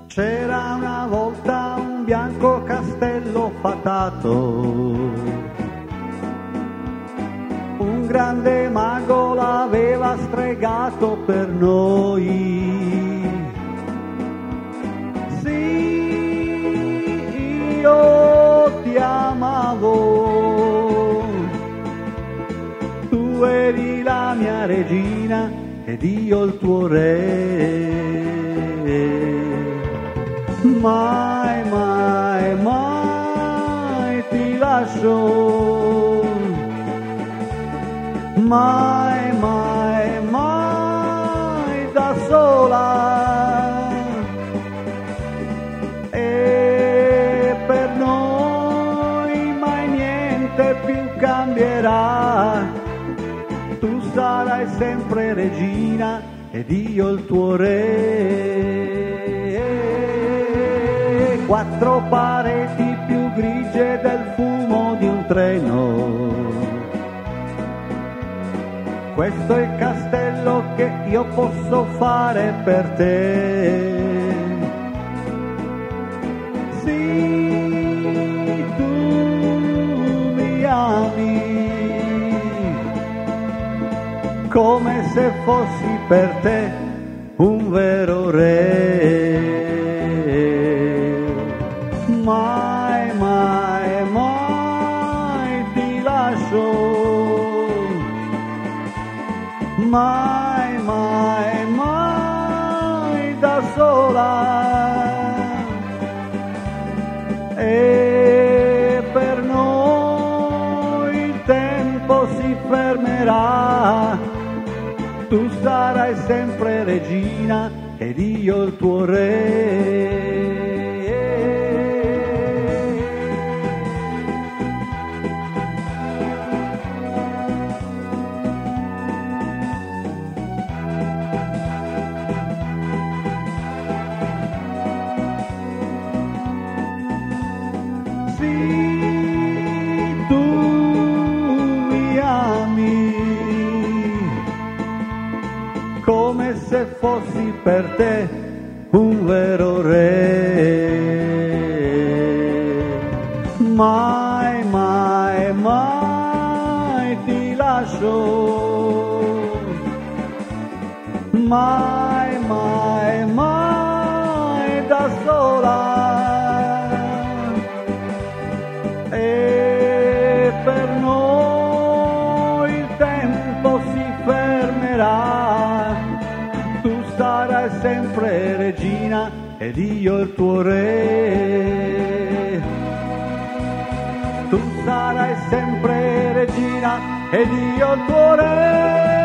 C'era una volta un bianco castello fatato, un grande mago l'aveva stregato per noi. Sì, io ti amavo, tu eri la mia regina ed io il tuo re. Mai, mai, mai ti lascio, mai, mai, mai da sola, e per noi mai niente più cambierà, tu sarai sempre regina ed io il tuo re. Quattro pareti più grigie del fumo di un treno, questo è il castello che io posso fare per te. Sì, tu mi ami, come se fossi per te un vero re. Mai, mai, mai ti lascio, mai, mai, mai da sola, e per noi il tempo si fermerà, tu sarai sempre regina ed io il tuo re. Sì, tu mi ami, come se fossi per te un vero re. Mai, mai, mai ti lascio, mai, mai, mai da sola, e per noi il tempo si fermerà, tu sarai sempre regina ed io il tuo re. Tu sarai sempre regina ed io il tuo re.